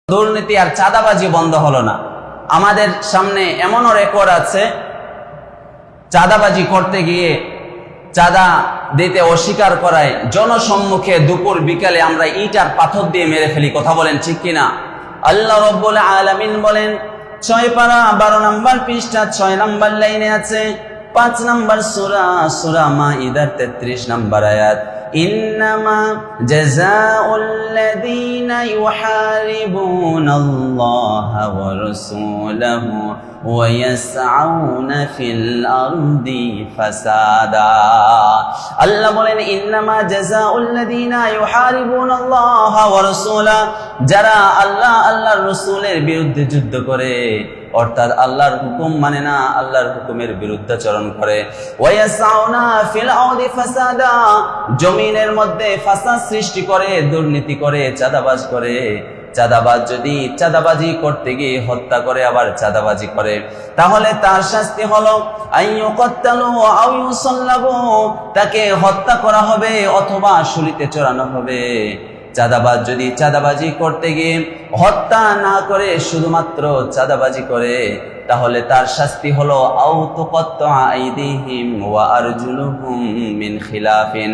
দুর্নীতি আর চাঁদাবাজি বন্ধ হলো না। আমাদের সামনে এমনও রেকর্ড আছে, চাঁদাবাজি করতে গিয়ে চাঁদা দিতে অস্বীকার করায় জনসম্মুখে দুপুর বিকালে আমরা ইট আর পাথর দিয়ে মেরে ফেলি। কথা বলেন ঠিক কিনা? আল্লাহ রাব্বুল আলামিন বলেন 6 পারা 12 নম্বর পৃষ্ঠা 6 নম্বর লাইনে আছে, 5 নম্বর সূরা মাইদার 33 নম্বর আয়াত, ইন্নামা জাযাউল্লাযীনা ইউহারিবুনাল্লাহা ওয়া রাসূলাহু ওয়া ইয়াসআউনা ফিল আরদি ফাসাদা। আল্লাহ বলেন ইন্নামা জাযাউল্লাযীনা ইউহারিবুনাল্লাহা ওয়া রাসূলা, যারা আল্লাহর রাসূলের বিরুদ্ধে যুদ্ধ করে, অর্থাৎ আল্লাহর হুকুম মানে না, আল্লাহর হুকুমের বিরুদ্ধাচরণ করে, ওয়া ইয়াসআউনা ফিল আরদি ফাসাদা, জমিনের মধ্যে ফাসাদ সৃষ্টি করে, দুর্নীতি করে, চাঁদাবাজ করে। চাঁদাবাজ যদি চাঁদাবাজি করতে গিয়ে হত্যা করে আবার চাঁদাবাজি করে, তাহলে তার শাস্তি হলো আইয়ুকাত্তালু আও ইউসাল্লাবু, তাকে হত্যা করা হবে অথবা শুলিতে চড়ানো হবে। চাঁদাবাজ যদি চাঁদাবাজি করতে গিয়ে হত্যা না করে শুধুমাত্র চাঁদাবাজি করে, তাহলে তার শাস্তি হলো আও তুকাত্তা আইদিহিম ওয়া আরজুলুহুম মিন খিলাফিন,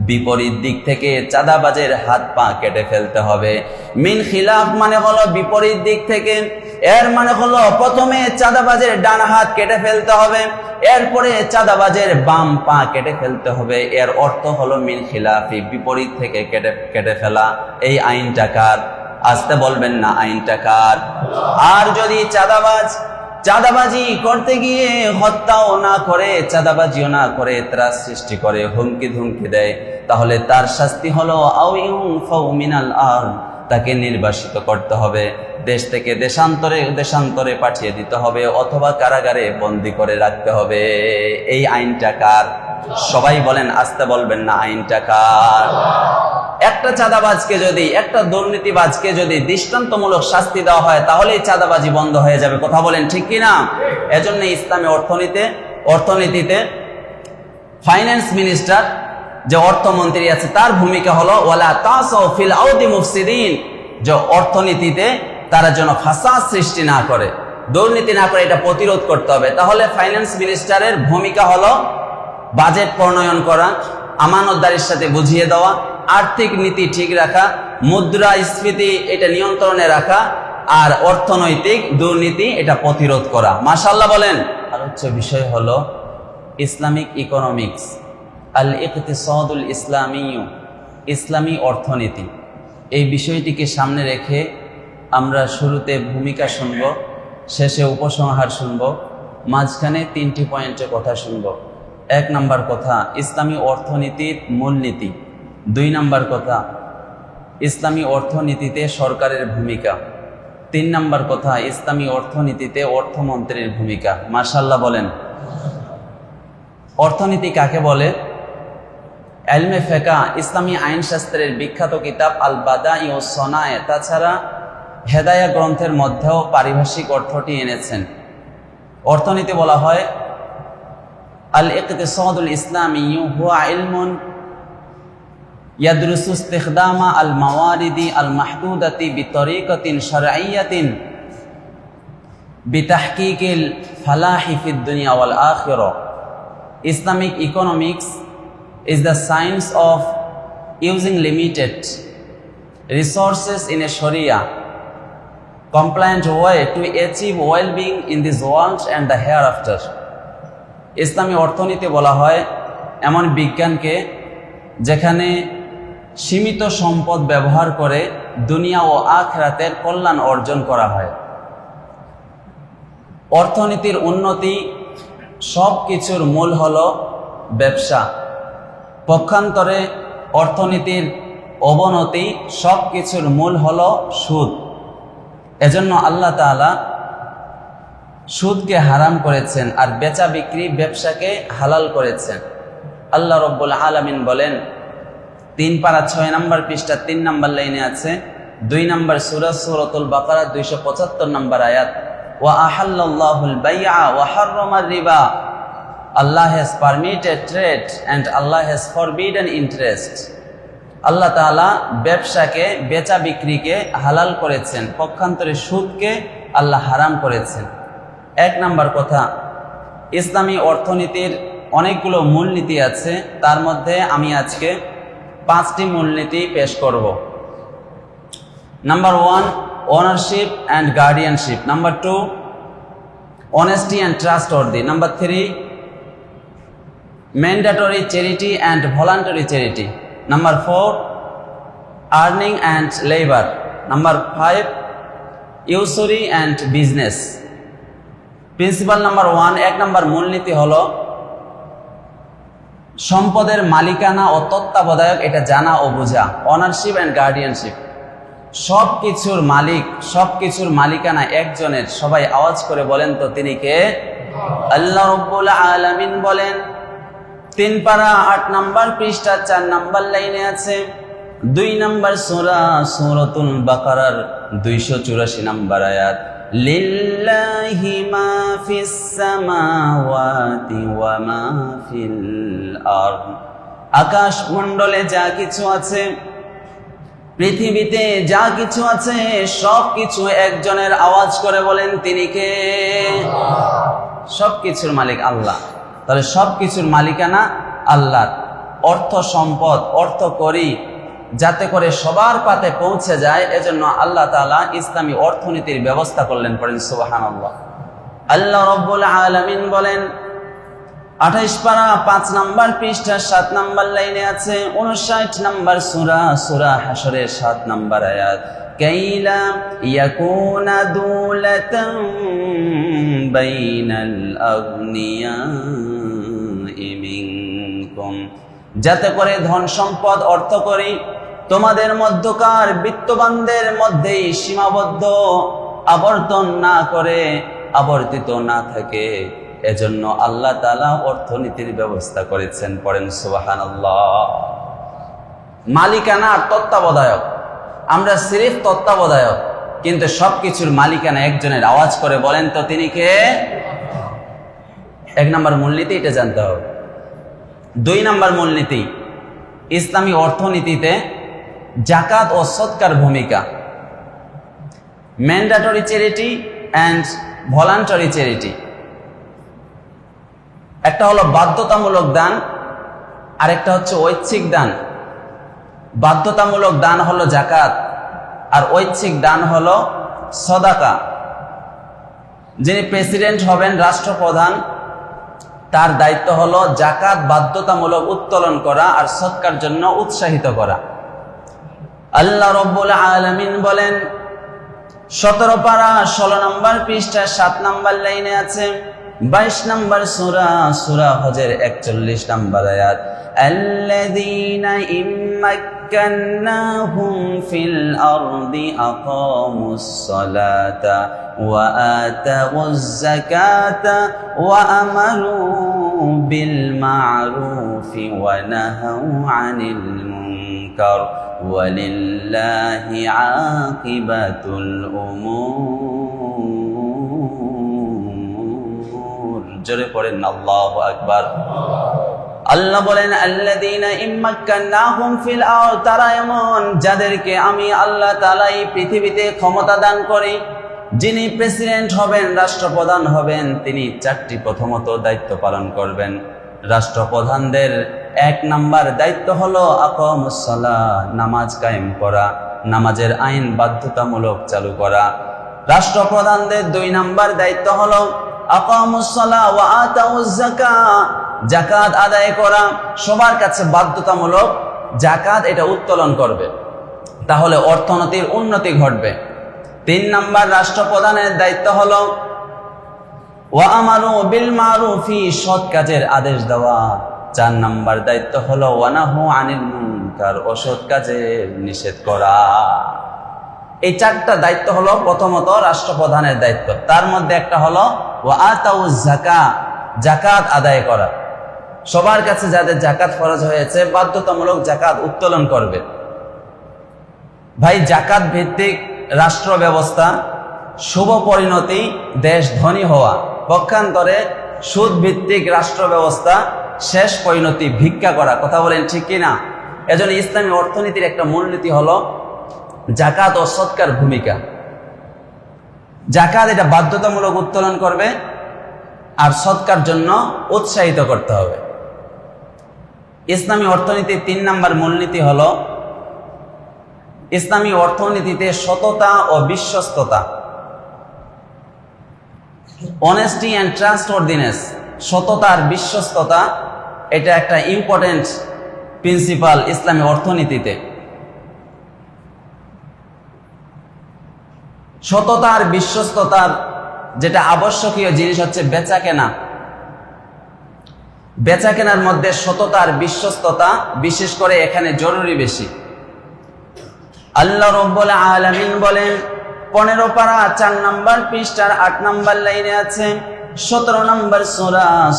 বিপরীত দিক থেকে চাঁদাবাজের হাত পা কেটে ফেলতে হবে। মিন খিলাফ মানে হলো বিপরীত দিক থেকে, এর মানে হলো প্রথমে চাঁদাবাজের ডান হাত কেটে ফেলতে হবে, এরপরে চাঁদাবাজের বাম পা কেটে ফেলতে হবে। এর অর্থ হলো মিন খিলাফি, বিপরীত থেকে কেটে ফেলা। এই আইনটা কার? আসতে বলবেন না, আইনটা কার? আর যদি চাঁদাবাজি করতে গিয়ে হত্যাও না করে, চাঁদাবাজিও না করে, ত্রাস সৃষ্টি করে, হুমকি ধুমকি দেয়, তাহলে তার শাস্তি হলো আও ইউনফাউ মিনাল আরদ, তাকে নির্বাসিত করতে হবে, দেশ থেকে দেশান্তরে পাঠিয়ে দিতে হবে, অথবা কারাগারে বন্দী করে রাখতে হবে। এই আইনটা কার? সবাই বলেন, আসতে বলবেন না, আইনটা কার? একটা চাঁদাবাজকে যদি, একটা দুর্নীতিবাজকে যদি দৃষ্টান্তমূলক শাস্তি দেওয়া হয়, তাহলেই চাঁদাবাজি বন্ধ হয়ে যাবে। কথা বলেন ঠিক কিনা? এজন্য ইসলামী অর্থনীতিতে ফাইন্যান্স মিনিস্টার, যে অর্থমন্ত্রী আছে, তার ভূমিকা হলো ওয়ালা তাসাউ ফিল আরদি মুফসিদিন, যে অর্থনীতিতে তারা যেন ফাসাদ সৃষ্টি না করে, দুর্নীতি না করে, এটা প্রতিরোধ করতে হবে। তাহলে ফাইন্যান্স মিনিস্টারের ভূমিকা হলো বাজেট প্রণয়ন করা, আমানতদারির সাথে বুঝিয়ে দেওয়া, আর্থিক নীতি ঠিক রাখা, মুদ্রাস্ফীতি এটা নিয়ন্ত্রণে রাখা, আর অর্থনৈতিক দুর্নীতি এটা প্রতিরোধ করা। মাশাআল্লাহ বলেন। আলোচ্য বিষয় হলো ইসলামিক ইকোনমিক্স, আল ইকতিসাদুল ইসলামিয়্যু, ইসলামী অর্থনীতি। এই বিষয়টিকে সামনে রেখে আমরা শুরুতে ভূমিকা শুনব, শেষে উপসংহার শুনব, মাঝখানে 3টি পয়েন্টে কথা শুনব। 1 নম্বর কথা, ইসলামী অর্থনীতির মূলনীতি। 2 নম্বর কথা, ইসলামী অর্থনীতিতে সরকারের ভূমিকা। 3 নম্বর কথা, ইসলামী অর্থনীতিতে অর্থমন্ত্রীর ভূমিকা। মাশাআল্লাহ বলেন। অর্থনীতি কাকে বলে? ইলমে ফিকহ, ইসলামী আইনশাস্ত্রের বিখ্যাত কিতাব আল বাদাই ও সনায়ে, তাছাড়া হেদায়া গ্রন্থের মধ্যেও পারিভাষিক অর্থটি এনেছেন। অর্থনীতি বলা হয় আল ইকতিসাদুল ইসলামিয়্যু হুয়া ইলমুন ইয়াদরুসু ইস্তিখদামা আল মাওয়ারিদি আল মাহদুদাতি বিতরিকাতিন শারঈয়াতিন বিতাহকিকিল ফালাহি ফিদ দুনিয়া ওয়াল আখিরা। Islamic economics is the science of using limited resources in a Sharia compliant way to achieve well-being in this world and the hereafter. ইসলামী অর্থনীতি বলা হয় এমন বিজ্ঞানকে যেখানে সীমিত সম্পদ ব্যবহার করে দুনিয়া ও আখিরাতের কল্যাণ অর্জন করা হয়। অর্থনীতির উন্নতি সব কিছুর মূল হলো ব্যবসা, পক্ষান্তরে অর্থনীতির অবনতি সব কিছুর মূল হলো সুদ। এজন্য আল্লাহ তাআলা সুদকে হারাম করেছেন আর বেচা বিক্রি ব্যবসাকে হালাল করেছেন। আল্লাহ রাব্বুল আলামিন বলেন, 3 পারা 6 নম্বর পৃষ্ঠা 3 নম্বর লাইনে আছে, 2 নম্বর সূরাতুল বাকারা 275 নম্বর আয়াত, ওয়া আহাল্লাল্লাহুল বাই'a ওয়া হাররামার রিবা, Allah has permitted trade and Allah has forbidden interest. আল্লাহ তাআলা ব্যবসাকে, বেচা বিক্রিকে হালাল করেছেন, পক্ষান্তরে সুদকে আল্লাহ হারাম করেছেন। 1 নাম্বার কথা, ইসলামী অর্থনীতির অনেকগুলো মূলনীতি আছে, তার মধ্যে আমি আজকে 5টি মূলনীতি পেশ করব। Number 1, ownership and guardianship. Number 2, honesty and trustworthy. Number 3, mandatory charity and voluntary charity. Number 4, earning and labor. Number 5, usury and business. Principal number 1, 1 নম্বর মূলনীতি হলো সম্পদের মালিকানা ও তত্ত্বাবধায়ক এটা জানা ও বোঝা। অনারশিপ অ্যান্ড গার্ডিয়ানশিপ, সব কিছুর মালিক, সব কিছুর মালিকানা একজনের। সবাই আওয়াজ করে বলেন তো তিনি কে? আল্লাহ রাব্বুল আলামিন বলেন 3 পারা 8 নম্বর পৃষ্ঠা 4 নম্বর লাইনে আছে, 2 নম্বর সূরা সূরাতুল বাকারার 284 নম্বর আয়াত, লিল্লাহি মা ফিস সামাওয়াতি ওয়া মা ফিল আরদ। আকাশ মণ্ডলে যা কিছু আছে, পৃথিবীতে যা কিছু আছে, সব কিছু একজনের। আওয়াজ করে বলেন তিনি কে? সব কিছুর মালিক আল্লাহ। তাহলে সব কিছুর মালিকানা আল্লাহর। অর্থ সম্পদ, অর্থ করি যাতে করে সবার পাতে পৌঁছে যায়, এজন্য আল্লাহ তাআলা ইসলামী অর্থনীতির ব্যবস্থা করলেন। পড়েন সুবহানাল্লাহ। আল্লাহ রাব্বুল আলামিন বলেন 28 পারা 5 নম্বর পৃষ্ঠা 7 নম্বর লাইনে আছে, 59 নম্বর সূরা, সূরা হাশরের 7 নম্বর আয়াত, কাইলা ইয়াকুনা দুলাতান বাইনাল আগনিয়াই মিনকুম, যাতে করে ধন সম্পদ, অর্থ করি তোমাদের মধ্যকার বিত্তবানদের মধ্যেই সীমাবদ্ধ, আবর্তন না করে, আবর্তিত না থাকে। এজন্য আল্লাহ তাআলা অর্থনীতির ব্যবস্থা করেছেন। পড়েন সুবহানাল্লাহ। মালিকানা আর তত্ত্বাবধায়ক, আমরা সিরিফ তত্ত্বাবধায়ক, কিন্তু সবকিছুর মালিকানা একজনের। আওয়াজ করে বলেন তো তিনি কে? 1 নম্বর মূলনীতি এটা জানতে হবে। 2 নম্বর মূলনীতি, ইসলামী অর্থনীতিতে যাকাত ও সদকার ভূমিকা। Mandatory charity and voluntary charity. একটা হলো বাধ্যতামূলক দান, আর একটা হচ্ছে ঐচ্ছিক দান। বাধ্যতামূলক দান হলো যাকাত, আর ঐচ্ছিক দান হলো সদাকা। যিনি প্রেসিডেন্ট হবেন, রাষ্ট্রপ্রধান, তার দায়িত্ব হলো যাকাত বাধ্যতামূলক উত্তোলন করা আর সদকার জন্য উৎসাহিত করা। আল্লাহ রাব্বুল আলামিন বলেন 17 পারা 16 নম্বর পৃষ্ঠা 7 নম্বর লাইনে আছে, 22 নম্বর সূরা, সূরা হজের 41 নম্বর আয়াত, আল্লাযীনা ইম্মাক্কান্নাহুম ফিল আরদি আকামুস সালাতা ওয়া আতাউয যাকাতা ওয়া আমারু বিল মা'রুফি ওয়া নাহাউ আনিল মুনকার ওয়ালিল্লাহি আকিবাতুল উমুর। জোরে পড়েন আল্লাহু আকবার। আল্লাহ বলেন আল্লাযীনা ইম্মাক্কান্নাহুম ফিল আরদ, তারা এমন যাদেরকে আমি আল্লাহ তাআলা এই পৃথিবীতে ক্ষমতা দান করি। যিনি প্রেসিডেন্ট হবেন, রাষ্ট্রপ্রধান হবেন, তিনি 4টি প্রথমত দায়িত্ব পালন করবেন। রাষ্ট্রপ্রধানদের 1 নাম্বার দায়িত্ব হলো আকামুস সালাহ, নামাজ কায়েম করা, নামাজের আইন বাধ্যতামূলক চালু করা। রাষ্ট্রপ্রধানদের 2 নাম্বার দায়িত্ব হলো আকামুস সালাহ ওয়া আতাউয যাকাত, যাকাত আদায় করা, সবার কাছে বাধ্যতামূলক যাকাত এটা উত্তোলন করবে, তাহলে অর্থনীতির উন্নতি ঘটবে। 3 নাম্বার রাষ্ট্রপ্রধানের দায়িত্ব হলো ওয়া আমারু বিল মা'রুফি, সৎ কাজের আদেশ দেওয়া। 4 নাম্বার দায়িত্ব হলো ওয়া নাহু আনিল মুনকার, অসৎ কাজের নিষেধ করা। এই 4টা দায়িত্ব হলো প্রথমত রাষ্ট্রপ্রধানের দায়িত্ব। তার মধ্যে একটা হলো ওয়া আতাউয যাকাত, যাকাত আদায় করা। সবার কাছে যাদের যাকাত ফরজ হয়েছে বাধ্যতামূলক যাকাত উত্তোলন করবে। ভাই, যাকাত ভিত্তিক রাষ্ট্র ব্যবস্থা শুভ পরিণতি, দেশ ধনী হওয়া। পক্ষান্তরে সুদ ভিত্তিক রাষ্ট্র ব্যবস্থা শেষ পরিণতি ভিক্ষা করা। কথা বলেন ঠিক কিনা? এজন্য ইসলামী অর্থনীতির একটা মূলনীতি হলো যাকাত ও সদকার ভূমিকা। যাকাত এটা বাধ্যতামূলক উত্তোলন করবে, আর সদকার জন্য উৎসাহিত করতে হবে। ইসলামী অর্থনীতির 3 নম্বর মূলনীতি হলো ইসলামী অর্থনীতিতে সততা ও বিশ্বস্ততা, অনেস্টি অ্যান্ড ট্রাস্টওয়ার্দিনেস, সততা আর বিশ্বস্ততা এটা একটা ইম্পর্টেন্ট প্রিন্সিপাল ইসলামী অর্থনীতিতে। সততা আর বিশ্বস্ততার যেটা আবশ্যকীয় জিনিস হচ্ছে বেচা কেনা। বেচা কেনার মধ্যে সততা আর বিশ্বস্ততা বিশেষ করে এখানে জরুরি বেশি। আল্লাহ রাব্বুল আলামিন বলেন 15 পারা 4 নম্বর পৃষ্ঠার 8 নম্বর লাইনে আছে 17 নম্বর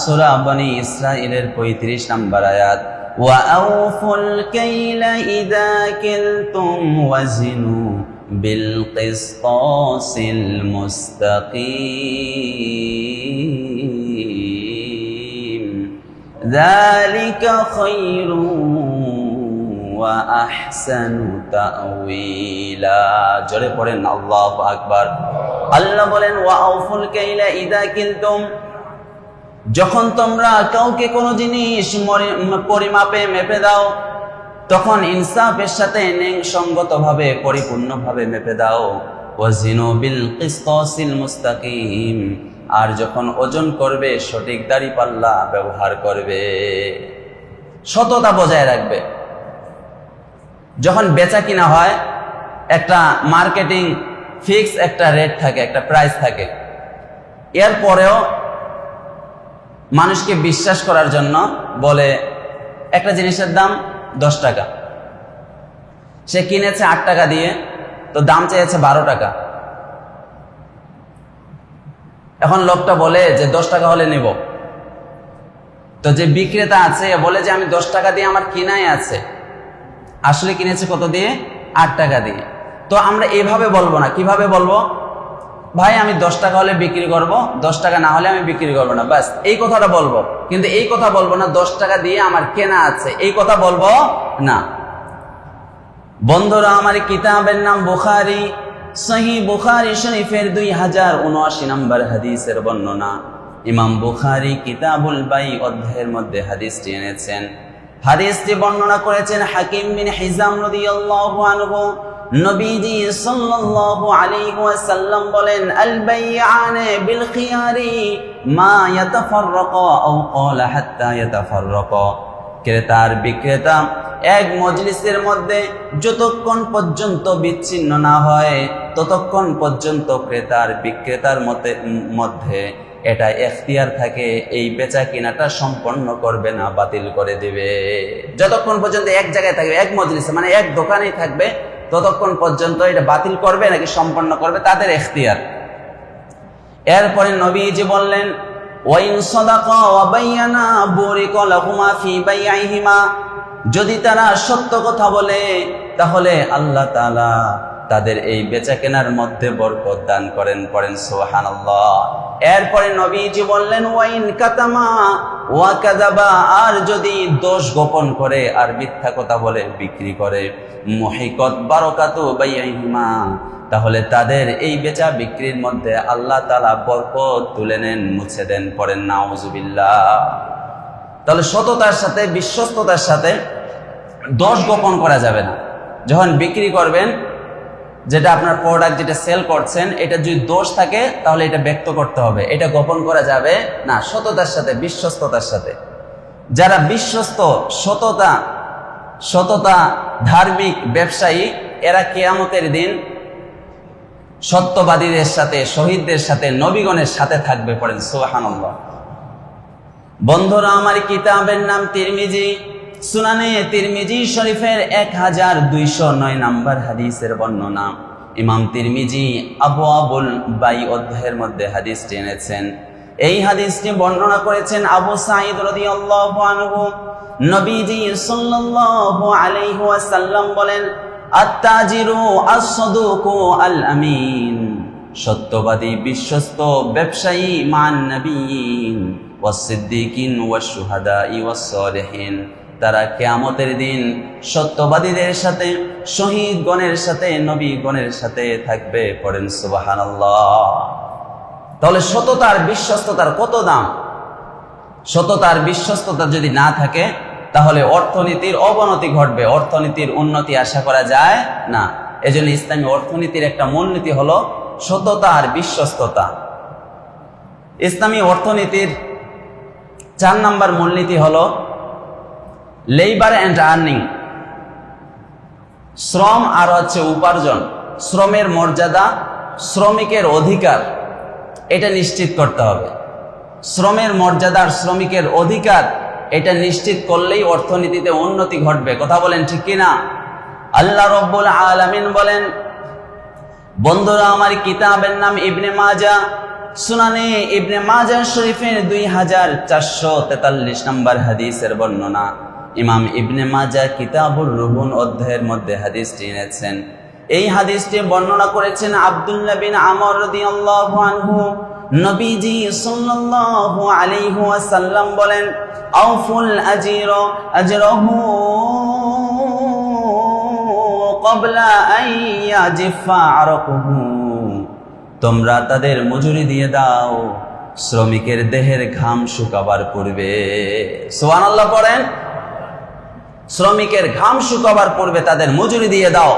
সূরা বনি ইসরাঈলের 35 নম্বর আয়াত, ওয়া আউফুল কাইলা ইযা কিলতুম ওয়াজিনু বিল কিসতাসিল মুস্তাকিম যালিকা খায়রুন ওয়া আহসানু তা'ওয়িলা। জোরে পড়েন আল্লাহু আকবার। আল্লাহ বলেন ওয়া আউফুল কাইলা ইযা কিলতুম, যখন তোমরা কাউকে কোনো জিনিস পরিমাপে মেপে দাও তখন ইনসাফের সাথে ন্যায়সঙ্গতভাবে পরিপূর্ণভাবে মেপে দাও। ওয়াজিনু বিল কিসতাসিল মুস্তাকিম, আর যখন ওজন করবে সঠিক দাঁড়িপাল্লা ব্যবহার করবে, সততা বজায় রাখবে। যখন বেচা কিনা হয় একটা মার্কেটিং ফিক্স একটা রেট থাকে, একটা প্রাইস থাকে, এরপরেও মানুষকে বিশ্বাস করার জন্য বলে একটা জিনিসের দাম 10 টাকা, সে কিনেছে 8 টাকা দিয়ে, তো দাম চেয়েছে 12 টাকা। এখন লোকটা বলে যে 10 টাকা হলে নেব, তো যে বিক্রেতা আছে বলে যে আমি 10 টাকা দিয়ে আমার কিনাই আছে, আসলে কিনেছে কত দিয়ে? 8 টাকা দিয়ে। তো আমরা এভাবে বলবো না, কিভাবে বলবো? ভাই আমি 10 টাকা হলে বিক্রি করব, 10 টাকা না হলে আমি বিক্রি করবো না, ব্যাস এই কথাটা বলবো। কিন্তু এই কথা বলবো না 10 টাকা দিয়ে আমার কেনা আছে, এই কথা বলবো না। বন্ধুরা, আমার কিতাবের নাম বুখারী, সহিহ বুখারী শরীফের 2079 নম্বর হাদিসের বর্ণনা। ইমাম বুখারী কিতাবুল বাই অধ্যায়ের মধ্যে হাদিসটি এনেছেন। হাদিসটি বর্ণনা করেছেন হাকিম বিন হিজাম রাদিয়াল্লাহু আনহু। নবীজি সাল্লাল্লাহু আলাইহি ওয়াসাল্লাম বলেন, আল বাইআনে বিল খিয়ারি মা ইয়াতাফাররাকা আও ক্বালা হাত্তা ইয়াতাফাররাকা। ক্রেতা আর বিক্রেতা এক মজলিসের মধ্যে যতক্ষণ পর্যন্ত বিচ্ছিন্ন না হয় ততক্ষণ পর্যন্ত ক্রেতা আর বিক্রেতার মধ্যে এটা এখতিয়ার থাকে, এই বেচা কিনাটা সম্পন্ন করবে না বাতিল করে দিবে। যতক্ষণ পর্যন্ত এক জায়গায় থাকবে, এক মজলিসে মানে এক দোকানেই থাকবে, ততক্ষণ পর্যন্ত এটা বাতিল করবে নাকি সম্পন্ন করবে তাদের এখতিয়ার। এরপরে নবীজি বললেন, ওয়াইন সাদাকা ওয়া বায়ানা বুরিকা লাহুমা ফি বাইইহিমা, যদি তারা সত্য কথা বলে তাহলে আল্লাহ তাআলা তাদের এই বেচা কেনার মধ্যে বরকত দান করেন। পড়েন সুবহানাল্লাহ। এরপরে নবীজি বললেন, ওয়াইন কাতামা ওয়া কাযাবা, আর যদি দোষ গোপন করে আর মিথ্যা কথা বলে বিক্রি করে, মুহিকাত বারাকাতু বাইইহিমা, তাহলে তাদের এই বেচা বিক্রির মধ্যে আল্লাহ তাআলা বরকত তুলে নেন, মুছে দেন। পড়েন নাউজুবিল্লাহ। তাহলে সততার সাথে বিশ্বস্ততার সাথে দোষ গোপন করা যাবে না। যখন বিক্রি করবেন, যেটা আপনার প্রোডাক্ট যেটা সেল করছেন, এটা যদি দোষ থাকে তাহলে এটা ব্যক্ত করতে হবে, এটা গোপন করা যাবে না। সততার সাথে বিশ্বস্ততার সাথে, যারা বিশ্বস্ত সততা ধার্মিক ব্যবসায়ী, এরা কিয়ামতের দিন সত্যবাদীদের সাথে, শহীদদের সাথে, নবীগণের সাথে থাকবে। পড়েন সুবহানাল্লাহ। বন্ধুরা, আমার কিতাবের নাম তিরমিজি, সুনানে তিরমিজি শরীফের 1209 নম্বর হাদিসের বর্ণনা। ইমাম তিরমিজি আবওয়াবুল বাই অধ্যায়ের মধ্যে হাদিসটি এনেছেন। এই হাদিসটি বর্ণনা করেছেন আবু সাঈদ রাদিয়াল্লাহু আনহু। নবীজি সাল্লাল্লাহু আলাইহি ওয়াসাল্লাম বলেন, আত-তাজিরু আস-সাদুকু আল-আমিন, সত্যবাদী বিশ্বস্ত ব্যবসায়ী মান নবিয়্যিন ওয়াস-সিদ্দিকিন ওয়াশ-শুহাদাই ওয়াস-সালিহিন, তারা কিয়ামতের দিন সত্যবাদীদের সাথে, শহীদগণের সাথে, নবীগণের সাথে থাকবে। পড়েন সুবহানাল্লাহ। তাহলে সততার, বিশ্বস্ততার কত দাম। সততার, বিশ্বস্ততা যদি না থাকে তাহলে অর্থনীতির অবনতি ঘটবে, অর্থনীতির উন্নতি আশা করা যায় না। এজন্য ইসলামী অর্থনীতির একটা মূলনীতি হলো সততা আর বিশ্বস্ততা। ইসলামী অর্থনীতির 4 নম্বর মূলনীতি হলো লেবার অ্যান্ড আর্নিং, শ্রম আর হচ্ছে উপার্জন, শ্রমের মর্যাদা, শ্রমিকের অধিকার, এটা নিশ্চিত করতে হবে। শ্রমের মর্যাদা আর শ্রমিকের অধিকার এটা নিশ্চিত করলেই অর্থনীতিতে উন্নতি ঘটবে। কথা বলেন ঠিক কিনা? আল্লাহ রাব্বুল আলামিন বলেন, বন্ধুরা আমার কিতাবের নাম ইবনে মাজাহ, সুনানে ইবনে মাজাহ শরীফের 2443 নম্বর হাদিসের বর্ণনা। ইমাম ইবনে মাজাহ কিতাবুর রুহুন অধ্যায়ের মধ্যে হাদিসটি এনেছেন। এই হাদিসটি বর্ণনা করেছেন আব্দুল্লাহ বিন আমর রাদিয়াল্লাহু আনহু। নবীজি সাল্লাল্লাহু আলাইহি ওয়াসাল্লাম বলেন, আউফুল আজীরা আজরাহু ক্বাবলা আন ইয়াজিফা আরকুহু, তোমরা তাদের মজুরি দিয়ে দাও শ্রমিকের দেহের ঘাম শুকাবার পূর্বে। সুবহানাল্লাহ পড়েন। শ্রমিকের ঘাম শুকাবার পূর্বে তাদের মজুরি দিয়ে দাও।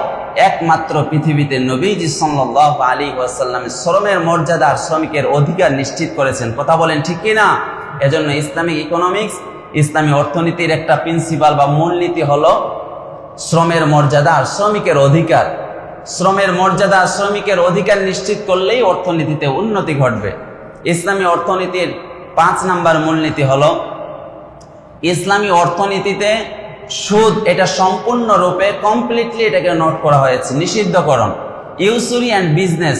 একমাত্র পৃথিবীতে নবীজি সাল্লাল্লাহু আলাইহি ওয়াসাল্লাম শ্রমের মর্যাদা আর শ্রমিকের অধিকার নিশ্চিত করেছেন। কথা বলেন ঠিক কিনা? এজন্য ইসলামিক ইকোনমিক্স, ইসলামী অর্থনীতির একটা প্রিন্সিপাল বা মূলনীতি হলো শ্রমের মর্যাদা আর শ্রমিকের অধিকার। শ্রমের মর্যাদা, শ্রমিকের অধিকার নিশ্চিত করলেই অর্থনীতিতে উন্নতি ঘটবে। ইসলামী অর্থনীতির 5 নম্বর মূলনীতি হলো ইসলামী অর্থনীতিতে সুদ এটা সম্পূর্ণরূপে কমপ্লিটলি এটাকে নোট করা হয়েছে, নিষিদ্ধকরণ। ইউসুরি অ্যান্ড বিজনেস,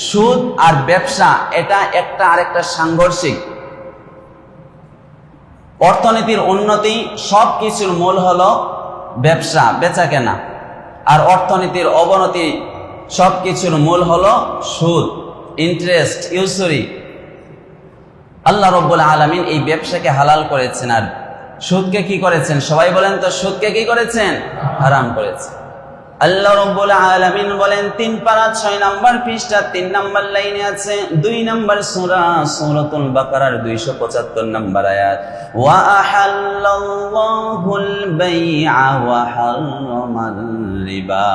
সুদ আর ব্যবসা এটা একটা আরেকটা সাংঘর্ষিক। অর্থনীতির উন্নতি সব কিছুর মূল হলো ব্যবসা, বেচা কেনা, আর অর্থনীতির অবনতি সব কিছুর মূল হলো সুদ, ইন্টারেস্ট, ইউসুরি। আল্লাহ রাব্বুল আলামিন এই ব্যবসাকে হালাল করেছেন আর সুদকে কি করেছেন? সবাই বলেন তো, সুদকে কি করেছেন? হারাম করেছেন। আল্লাহ রাব্বুল আলামিন বলেন 3 পারা 6 নম্বর পৃষ্ঠা 3 নম্বর লাইনে আছে, 2 নম্বর সূরা সূরাতুল বাকারার 275 নম্বর আয়াত, ওয়া আহাল্লাল্লাহুল বাইআ ওয়া হারামাল রিবা।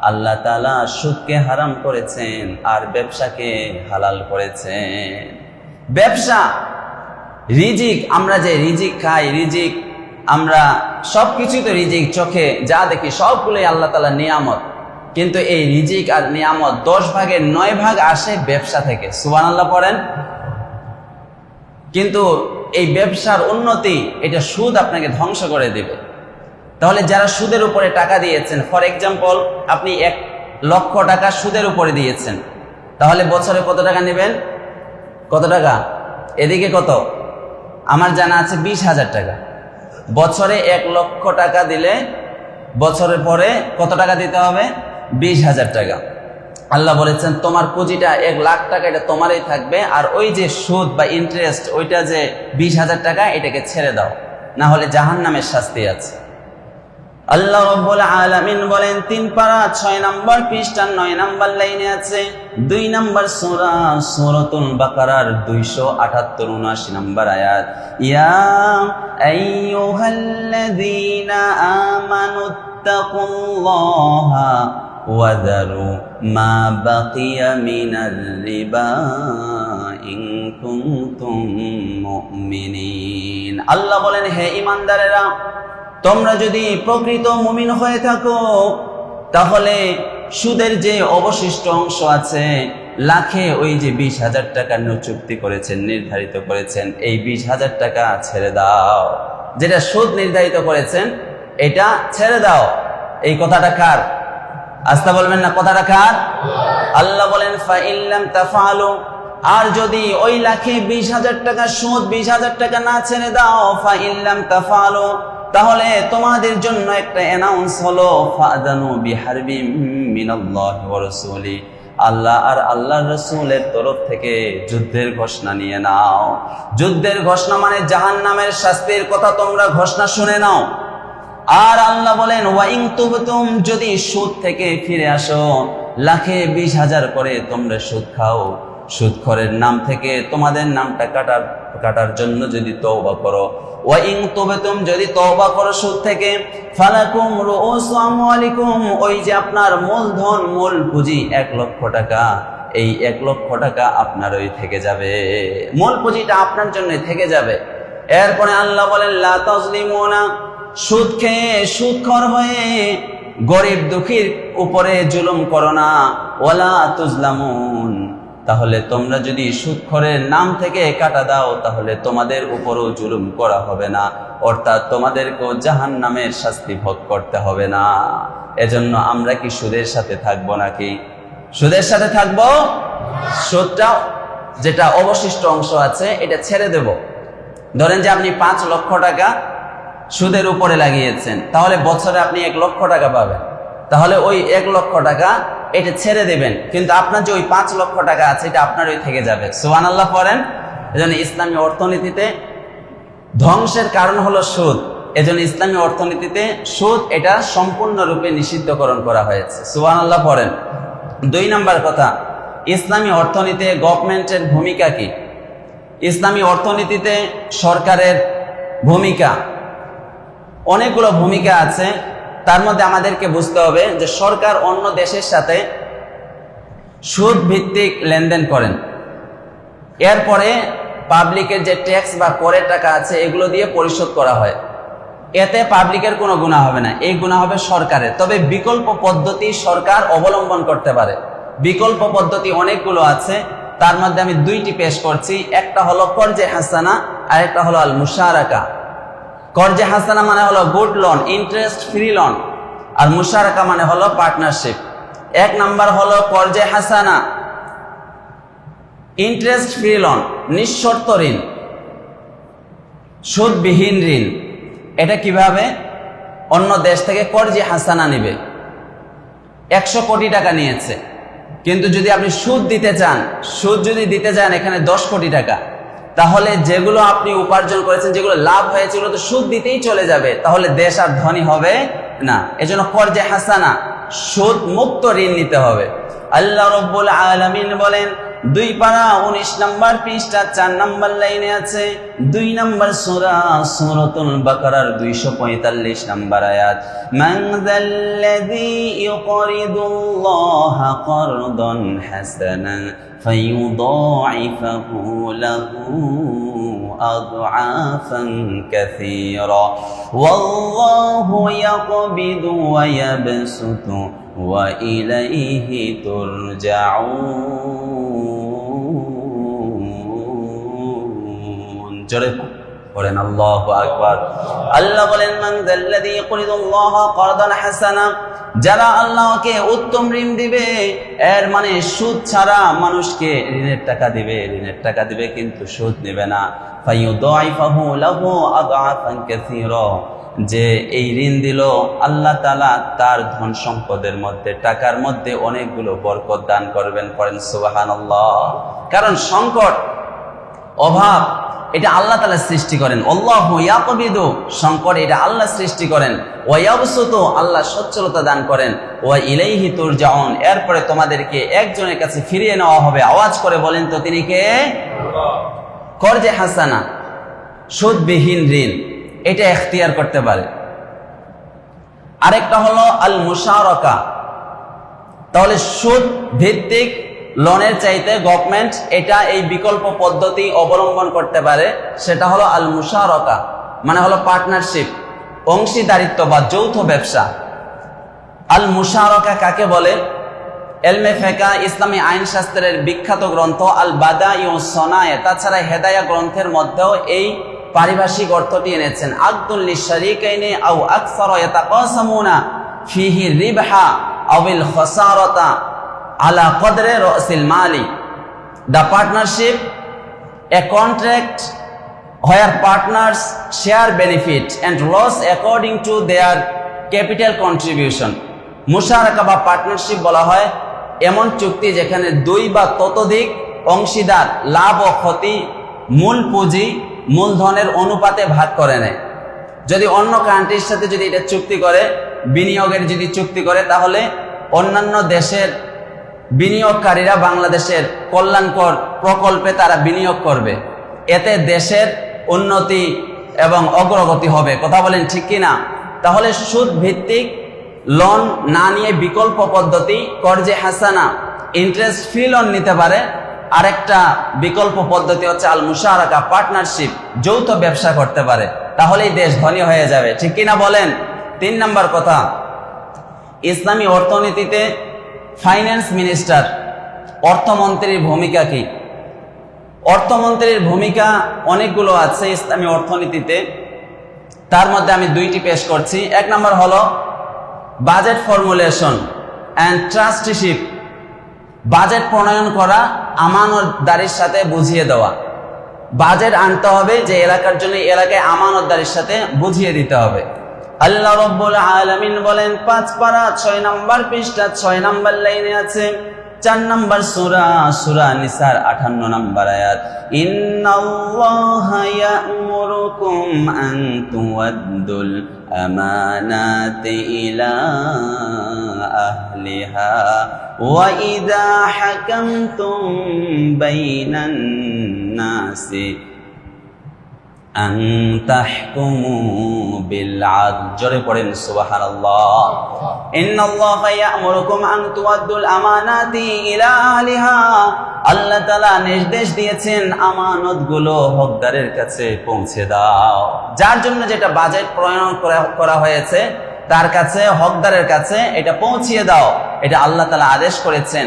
আল্লাহ তাআলা সুদকে হারাম করেছেন আর ব্যবসাকে হালাল করেছেন। ব্যবসা, রিজিক, আমরা যে রিজিক খাই, রিজিক আমরা সবকিছু তো রিজিক, চোখে যা দেখি সবগুলোই আল্লাহ তাআলা নিয়ামত। কিন্তু এই রিজিক আর নিয়ামত 10 ভাগের 9 ভাগ আসে ব্যবসা থেকে। সুবহানাল্লাহ পড়েন। কিন্তু এই ব্যবসার উন্নতি, এটা সুদ আপনাকে ধ্বংস করে দেবে। তাহলে যারা সুদের উপরে টাকা দিয়েছেন, ফর এক্সাম্পল আপনি 1 লক্ষ টাকা সুদের উপরে দিয়েছেন, তাহলে বছরে কত টাকা নেবেন? কত টাকা? এদিকে কত? আমার জানা আছে 20,000 টাকা। বছরে 1 লক্ষ টাকা দিলে বছরের পরে কত টাকা দিতে হবে? 20,000 টাকা। আল্লাহ বলেছেন তোমার পুঁজিটা 1 লাখ টাকা, এটা তোমারই থাকবে, আর ওই যে সুদ বা ইন্টারেস্ট, ওইটা যে 20,000 টাকা, এটাকে ছেড়ে দাও, না হলে জাহান্নামের শাস্তি আছে। আল্লাহ রাব্বুল আলামিন বলেন 3 পারা 6 নম্বর পৃষ্ঠা 9 নম্বর লাইনে আছে, 2 নম্বর সূরা সূরাতুল বাকারার 278-79 নম্বর আয়াত, ইয়া আইয়ুহাল্লাযীনা আমানুত্তাকুল্লাহা ওয়া যারু মা বাকিয়া মিনার রিবা ইন কুনতুম মুমিনিন। আল্লাহ বলেন, হে ঈমানদারেরা, তোমরা যদি প্রকৃত মুমিন হয়ে থাকো তাহলে সুদের যে অবশিষ্ট অংশ আছে, লাখে ওই যে 20,000 টাকার চুক্তি করেছেন, নির্ধারিত করেছেন, এই 20,000 টাকা ছেড়ে দাও। যেটা সুদ নির্ধারিত করেছেন এটা ছেড়ে দাও। এই কথাটা কার? আস্তে বলবেন না, কথাটা কার? আল্লাহ বলেন ফা ইল্লাম তাফআলু, আর যদি ওই লাখে 20,000 টাকা সুদ 20,000 টাকা না ছেড়ে দাও, ফা ইল্লাম তাফআলু, তাহলে তোমাদের জন্য একটা অ্যানাউন্স হলো, ফাদানু বিহারবিম মিনাল্লাহি ওয়া রাসূলি, আল্লাহ আর আল্লাহর রাসূলের তরফ থেকে যুদ্ধের ঘোষণা নিয়ে নাও। যুদ্ধের ঘোষণা মানে জাহান্নামের শাস্তির কথা তোমরা ঘোষণা শুনে নাও। আর আল্লাহ বলেন ওয়া ইন তুবতুম, যদি সুদ থেকে ফিরে আসো, লাখে 20,000 করে তোমরা সুদ খাও, সুদখোরের নাম থেকে তোমাদের নামটা কাটার জন্য যদি তওবা করো, ওয়া ইন তুবতুম, যদি তওবা করো সুদ থেকে, ফালাকুম রুউসু আমওয়ালিকুম, ওই যে আপনার মূলধন মূল পুঁজি 1 লক্ষ টাকা, এই 1 লক্ষ টাকা আপনার ওই থেকে যাবে, মূল পুঁজিটা আপনার জন্য থেকে যাবে। এরপরে আল্লাহ বলেন লা তাজলিমুনা, সুদ খেয়ে সুদখোর হয়ে গরিব দুঃখীর উপরে জুলুম করো না, ওয়ালা তুজলামুন, তাহলে তোমরা যদি সুদখোরের নাম থেকে কাটা দাও তাহলে তোমাদের উপরও জুলুম করা হবে না, অর্থাৎ তোমাদেরকেও জাহান্নামের শাস্তি ভোগ করতে হবে না। এজন্য আমরা কি সুদের সাথে থাকবো নাকি? সুদের সাথে থাকবো? সুদটা যেটা অবশিষ্ট অংশ আছে এটা ছেড়ে দেব। ধরেন যে আপনি 5 লক্ষ টাকা সুদের উপরে লাগিয়েছেন, তাহলে বছরে আপনি 1 লক্ষ টাকা পাবেন, তাহলে ওই 1 লক্ষ টাকা এটা ছেড়ে দেবেন, কিন্তু আপনার যে ওই 5 লক্ষ টাকা আছে এটা আপনার ওই থেকে যাবে। সুবহানাল্লাহ পড়েন। এজন্য ইসলামী অর্থনীতিতে ধ্বংসের কারণ হলো সুদ, এজন্য ইসলামী অর্থনীতিতে সুদ এটা সম্পূর্ণরূপে নিষিদ্ধকরণ করা হয়েছে। সুবহানাল্লাহ পড়েন। 2 নম্বর কথা, ইসলামী অর্থনীতিতে গভর্নমেন্টের ভূমিকা কি? ইসলামী অর্থনীতিতে সরকারের ভূমিকা, অনেকগুলো ভূমিকা আছে। তার মধ্যে আমাদেরকে বুঝতে হবে যে সরকার অন্য দেশের সাথে সুদ ভিত্তিক লেনদেন করেন, এরপরে পাবলিকের যে ট্যাক্স বা করের টাকা আছে এগুলো দিয়ে পরিশোধ করা হয়, এতে পাবলিকের কোনো গুনাহ হবে না, এই গুনাহ হবে সরকারের। তবে বিকল্প পদ্ধতি সরকার অবলম্বন করতে পারে। বিকল্প পদ্ধতি অনেকগুলো আছে, তার মধ্যে আমি 2টি পেশ করছি। একটা হলো কর্জে হাসানা, আর একটা হলো আল মুশারাকা। কর্জে হাসানা মানে হলো good loan, interest free loan, আর মুশারাকা মানে হলো পার্টনারশিপ। 1 নাম্বার হলো কর্জে হাসানা, ইন্টারেস্ট ফ্রি লোন, নিঃশর্ত ঋণ, সুদবিহীন ঋণ। এটা কিভাবে? অন্য দেশ থেকে কর্জে হাসানা নেবে, 100 কোটি টাকা নিয়েছে, কিন্তু যদি আপনি সুদ দিতে চান, সুদ যদি দিতে চান এখানে 10 কোটি টাকা, তাহলে যেগুলো আপনি উপার্জন করেছেন, যেগুলো লাভ হয়েছে, এগুলো তো সুদ দিতেই চলে যাবে, তাহলে দেশ আর ধনী হবে না। এজন্য কর্জে হাসানা, সুদ মুক্ত ঋণ নিতে হবে। আল্লাহ রাব্বুল আলামিন বলেন 2 পারা 19 নম্বর পৃষ্ঠা 4 নম্বর লাইনে আছে, 2 নম্বর সূরা সূরাতুল বাকারার 245 নম্বর আয়াত, মান যাল্লাযী ইউকরিদুল্লাহা কারদান হাসানান ফায়ুদাইফাহু লাহু আদআফান কাসীরা ওয়াল্লাহু ইয়াকবিদু ওয়া ইয়াবসুতু ওয়া ইলাইহি তুরজাউন। জোরে পড়েন আল্লাহু আকবার। আল্লাহ বলেন মান যাল্লাযী ইয়াকরিদুল্লাহা কারদান হাসানা, যারা আল্লাহকে উত্তম ঋণ দিবে, এর মানে সুদ ছাড়া মানুষকে ঋণের টাকা দিবে কিন্তু সুদ নেবে না। ফায়ুদাইফাহু লাহু আদআফান কাসীরা, যে এই ঋণ দিল আল্লাহ তাআলা তার ধন সম্পদের মধ্যে, টাকার মধ্যে অনেকগুলো বরকত দান করবেন। পড়েন সুবহানাল্লাহ। কারণ সংকট, অভাব এটা আল্লাহ তাআলা সৃষ্টি করেন। আল্লাহু ইয়াকবিদু, সংকট এটা আল্লাহ সৃষ্টি করেন। ওয়া ইয়াবসুতু, আল্লাহ সচ্ছলতা দান করেন। ওয়া ইলাইহি তুরজাউন, এরপরে তোমাদেরকে একজনের কাছে ফিরিয়ে নেওয়া হবে। আওয়াজ করে বলেন তো তিনি কে? কর্জে হাসানা, সুদবিহীন ঋণ, এটা এখতিয়ার করতে পারে। আরেকটা হলো আল মুশারাকা, তাহলে সুদ ভিত্তিক লোনের চাইতে গভর্নমেন্ট এটা এই বিকল্প পদ্ধতি অবলম্বন করতে পারে, সেটা হলো আল মুশারাকা, মানে হলো পার্টনারশিপ, অংশীদারিত্ব বা যৌথ ব্যবসা। আল মুশারাকা কাকে বলে? এলমে ফিকহ, ইসলামী আইন শাস্ত্রের বিখ্যাত গ্রন্থ আল বাদাইউ সনায়ে, তাছাড়া হেদায়া গ্রন্থের মধ্যেও এই পারিভাষিক অর্থটি এনেছেন। আকদুল লিশারিকাইনি আও আকসারা ইয়াতাকাসামুনা ফিহি রিবহা আওয়াল খাসারাতা আলা কদরে রাসিল মালি। The partnership, a contract where partners share benefit and loss according to their capital contribution. মুশারাকা বা পার্টনারশিপ বলা হয় এমন চুক্তি যেখানে 2 বা ততোধিক অংশীদার লাভ ও ক্ষতি মূল পুঁজি মূলধনের অনুপাতে ভাগ করে নেয়। যদি অন্য কান্ট্রির সাথে যদি এটা চুক্তি করে, বিনিয়োগের যদি চুক্তি করে, তাহলে অন্যান্য দেশের বিনিয়োগকারীরা বাংলাদেশের কল্যাণকর প্রকল্পে তারা বিনিয়োগ করবে। এতে দেশের উন্নতি এবং অগ্রগতি হবে। কথা বলেন ঠিক কিনা? তাহলে সুদ ভিত্তিক লোন না নিয়ে বিকল্প পদ্ধতি কর্জে হাসানা, ইন্টারেস্ট ফ্রি লোন নিতে পারে। আরেকটা বিকল্প পদ্ধতি হচ্ছে আল মুশারাকা, পার্টনারশিপ, যৌথ ব্যবসা করতে পারে। তাহলেই দেশ ধনী হয়ে যাবে। ঠিক কিনা বলেন? 3 নম্বর কথা, ইসলামী অর্থনীতিতে ফাইন্যান্স মিনিস্টার, অর্থমন্ত্রীর ভূমিকা কি? অর্থমন্ত্রীর ভূমিকা অনেকগুলো আছে ইসলামী অর্থনীতিতে, তার মধ্যে আমি 2টি পেশ করছি। 1 নম্বর হলো budget formulation and trusteeship, budget প্রণয়ন করা, আমানতদারির সাথে বুঝিয়ে দেওয়া। বাজেট আনতে হবে যে এলাকার জন্য, এলাকায় আমানতদারির সাথে বুঝিয়ে দিতে হবে। আল্লাহ রাব্বুল আলামিন বলেন 5 পারা 6 নম্বর পৃষ্ঠা 6 নম্বর লাইনে আছে, 4 নম্বর সূরা, সূরা নিসার 58 নম্বর আয়াত, ইন্নাল্লাহা ইয়া'মুরুকুম আন তুওয়াদ্দুল আমানাতি ইলা আহলিহা ওয়া ইযা হাকামতুম বাইনান নাসি আন তাহকুমু বিল আদল। জোরে পড়েন সুবহানাল্লাহ। ইন্নাল্লাহা ইয়া'মুরুকুম আন তুওয়াদ্দুল আমানাতি ইলা আহলিহা, আল্লাহ তাআলা নির্দেশ দিয়েছেন আমানতগুলো হকদারের কাছে পৌঁছে দাও। যার জন্য যেটা বাজেট প্রণয়ন করা হয়েছে তার কাছে, হকদারের কাছে এটা পৌঁছিয়ে দাও, এটা আল্লাহ তাআলা আদেশ করেছেন।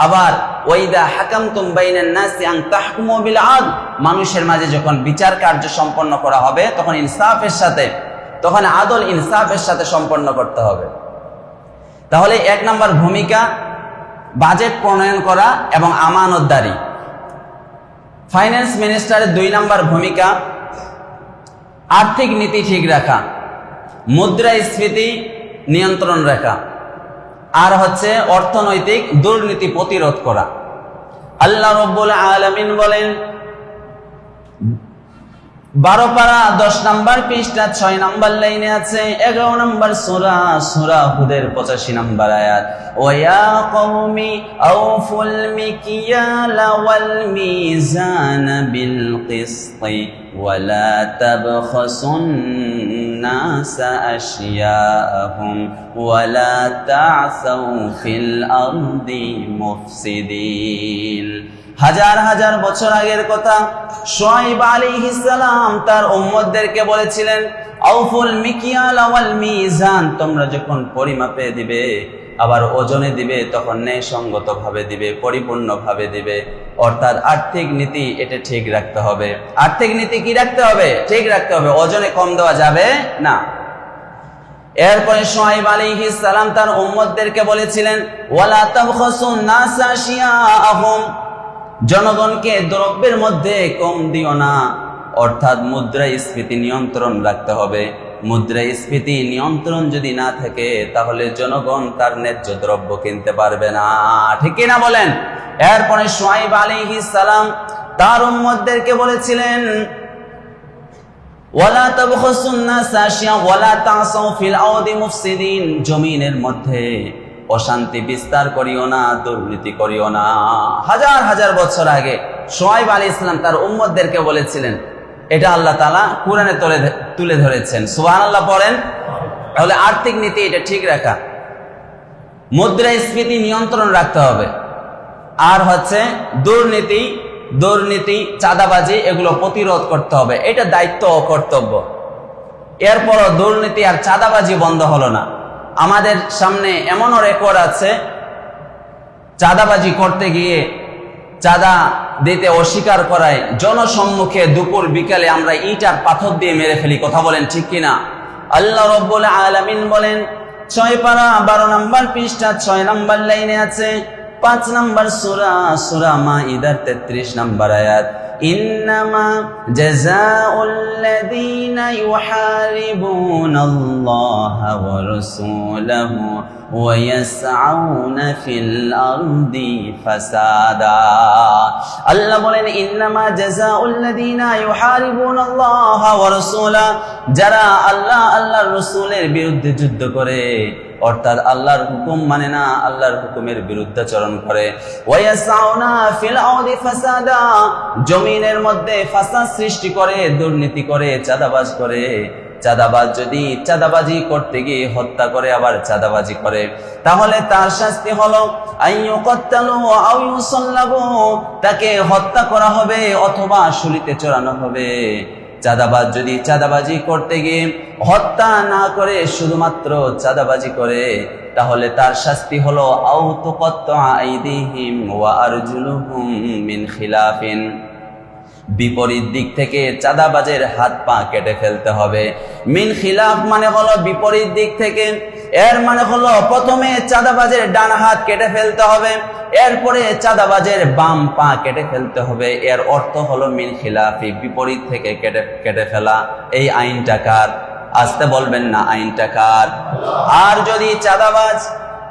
আবার ওয়াইদা হাকামতুম বাইনান নাসি আন তাহকুমু বিল আদল, মানুষের মাঝে যখন বিচার কার্য সম্পন্ন করা হবে তখন ইনসাফের সাথে, তখন আদল ইনসাফের সাথে সম্পন্ন করতে হবে। তাহলে 1 নম্বর ভূমিকা বাজেট প্রণয়ন করা এবং আমানতদারি। ফাইন্যান্স মিনিস্টারের 2 নম্বর ভূমিকা আর্থিক নীতি ঠিক রাখা, মুদ্রাস্ফীতি নিয়ন্ত্রণ রাখা, আর হচ্ছে অর্থনৈতিক দুর্নীতি প্রতিরোধ করা। আল্লাহ রাব্বুল আলামিন বলেন 12 পারা 10 নম্বর পৃষ্ঠা 6 নম্বর লাইনে আছে, 11 নম্বর সূরা, সূরা হুদের 85 নম্বর আয়াত, ওয়া ইয়া কওমি আউফুল মিকিয়ালা ওয়াল মিজানা বিল কিসতি ওয়া লা তাবখাসুন নাসা আশিয়াআহুম ওয়া লা তা'সাউ ফিল আরদি মুফসিদিন। হাজার হাজার বছর আগের কথা, শুআয়ব আলাইহিস সালাম তার উম্মতদেরকে বলেছিলেন, আউফুল মিকিয়াল ওয়াল মিজান, তোমরা যখন পরিমাপে দিবে আবার ওজনে দিবে তখন ন্যায়সঙ্গত ভাবে দিবে, পরিপূর্ণ ভাবে দিবে। অর্থাৎ আর্থিক নীতি এটা ঠিক রাখতে হবে। আর্থিক নীতি কি রাখতে হবে? ঠিক রাখতে হবে, ওজনে কম দেওয়া যাবে না। এরপরে শুআয়ব আলাইহিস সালাম তার উম্মতদেরকে বলেছিলেন, ওয়ালা তাবখাসুন নাসা আশিয়াআহুম, জনগণকে দ্রব্যের মধ্যে কম দিও না। অর্থাৎ মুদ্রাস্ফীতি নিয়ন্ত্রণ রাখতে হবে। মুদ্রাস্ফীতি নিয়ন্ত্রণ যদি না থাকে তাহলে জনগণ তার ন্যায্য দ্রব্য কিনতে পারবে না। ঠিক কিনা বলেন? এরপরে শুআয়ব আলাইহিস সালাম তার উম্মতদেরকে বলেছিলেন, ওয়ালা তাবখাসুন নাসা আশিয়া ওয়ালা তা'সাউ ফিল আরদি মুফসিদিন, জমিনের মধ্যে অশান্তি বিস্তার করিও না, দুর্নীতি করিও না। হাজার হাজার বছর আগে শুআয়ব আলাইহিস সালাম তার উম্মতদেরকে বলেছিলেন। এটা আল্লাহ তাআলা কুরআনে তুলে ধরেছেন। সুবহানাল্লাহ পড়েন। তাহলে আর্থিক নীতি এটা ঠিক রাখা, মুদ্রাস্ফীতি নিয়ন্ত্রণ রাখতে হবে, আর হচ্ছে দুর্নীতি, চাঁদাবাজি এগুলো প্রতিরোধ করতে হবে। এটা দায়িত্ব ও কর্তব্য। এরপরও দুর্নীতি আর চাঁদাবাজি বন্ধ হলো না। আমাদের সামনে এমনও রেকর্ড আছে, চাঁদাবাজি করতে গিয়ে চাঁদা দিতে অস্বীকার করায় জনসম্মুখে দুপুর বিকালে আমরা ইট আর পাথর দিয়ে মেরে ফেলি। কথা বলেন ঠিক কিনা? আল্লাহ রাব্বুল আলামিন বলেন 6 পারা 12 নম্বর পৃষ্ঠা 6 নম্বর লাইনে আছে, 5 নম্বর সূরা, সূরা মাইদার 33 নম্বর আয়াত, ইন্নামা জাযাউল্লাযীনা ইউহারিবুনাল্লাহা ওয়া রাসূলাহু ويسعون في الأرض فسادا আল্লাহ বলেন ইন্নামা জাযাউল্লাযীনা ইউহারিবুনা আল্লাহ ওয়া রাসূলা যারা আল্লাহর রাসূলের বিরুদ্ধে যুদ্ধ করে অর্থাৎ আল্লাহর হুকুম মানে না আল্লাহর হুকুমের বিরুদ্ধাচরণ করে ওয়ায়াসাউনা ফিল আরদি ফাসাদা জমিনের মধ্যে ফাসাদ সৃষ্টি করে দুর্নীতি করে চাঁদাবাজ করে চাঁদাবাজ যদি চাঁদাবাজি করতে গিয়ে হত্যা করে আবার চাঁদাবাজি করে তাহলে তার শাস্তি হলো আইয়ুকাত্তালু আও ইউসাল্লাবু তাকে হত্যা করা হবে অথবা শুলিতে চড়ানো হবে চাঁদাবাজ যদি চাঁদাবাজি করতে গিয়ে হত্যা না করে শুধুমাত্র চাঁদাবাজি করে তাহলে তার শাস্তি হলো আও তুকাত্তা আইদিহিম ওয়া আরজুলুহুম মিন খিলাফিন বিপরীত দিক থেকে চাঁদাবাজের হাত পা কেটে ফেলতে হবে মিন খিলাফ মানে হলো বিপরীত দিক থেকে এর মানে হলো প্রথমে চাঁদাবাজের ডান হাত কেটে ফেলতে হবে এরপরে চাঁদাবাজের বাম পা কেটে ফেলতে হবে এর অর্থ হলো মিন খিলাফি বিপরীত থেকে কেটে ফেলা এই আইনটা কার আসতে বলবেন না আইনটা কার আর যদি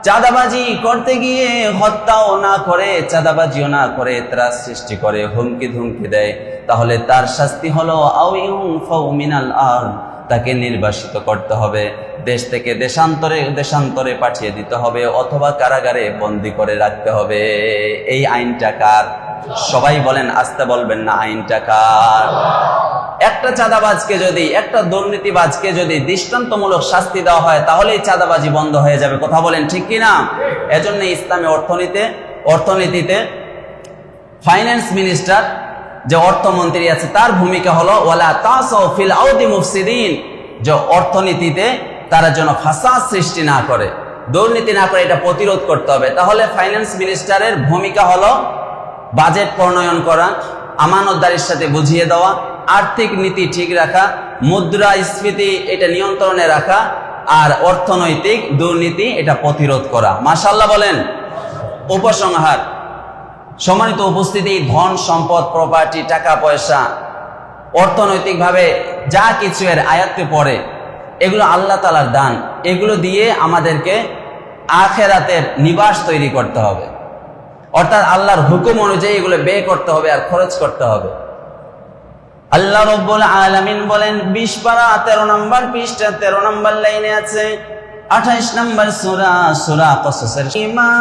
চাঁদাবাজি করতে গিয়ে হত্যাও না করে চাঁদাবাজিও না করে ত্রাস সৃষ্টি করে হুমকি ধুমকি দেয় তাহলে তার শাস্তি হলো আও ইউনফাউ মিনাল আরদ তাকে নির্বাসিত করতে হবে দেশ থেকে দেশান্তরে পাঠিয়ে দিতে হবে অথবা কারাগারে বন্দী করে রাখতে হবে এই আইনটা কার সবাই বলেন আসতে বলবেন না আইনটা কার একটা চাঁদাবাজকে যদি একটা দুর্নীতিবাজকে যদি দৃষ্টান্তমূলক শাস্তি দেওয়া হয় তাহলে এই চাঁদাবাজি বন্ধ হয়ে যাবে কথা বলেন ঠিক কি না এজন্য ইসলামী অর্থনীতিতে ফাইন্যান্স মিনিস্টার যে অর্থমন্ত্রী আছে তার ভূমিকা হলো ওয়ালা তাসাউ ফিল আরদি মুফসিদিন যে অর্থনীতিতে তারা যেন ফাসাদ সৃষ্টি না করে দুর্নীতি না করে এটা প্রতিরোধ করতে হবে তাহলে ফাইন্যান্স মিনিস্টারের ভূমিকা হলো বাজেট প্রণয়ন করা আমানতদারির সাথে বুঝিয়ে দেওয়া আর্থিক নীতি ঠিক রাখা মুদ্রাস্ফীতি এটা নিয়ন্ত্রণে রাখা আর অর্থনৈতিক দুর্নীতি এটা প্রতিরোধ করা মাশাআল্লাহ বলেন উপসংহার সম্মানিত উপস্থিতি ধন সম্পদ প্রপার্টি টাকা পয়সা অর্থনৈতিকভাবে যা কিছু এর আয়াতে পড়ে এগুলো আল্লাহ তাআলার দান এগুলো দিয়ে আমাদেরকে আখিরাতের নিবাস তৈরি করতে হবে অর্থাৎ আল্লাহর হুকুম অনুযায়ী এগুলো ব্যয় করতে হবে আর খরচ করতে হবে আল্লাহ রাব্বুল আলামিন বলেন 20 পারা 13 নম্বর পৃষ্ঠা 13 নম্বর লাইনে আছে 28 নম্বর সূরা কসসের মা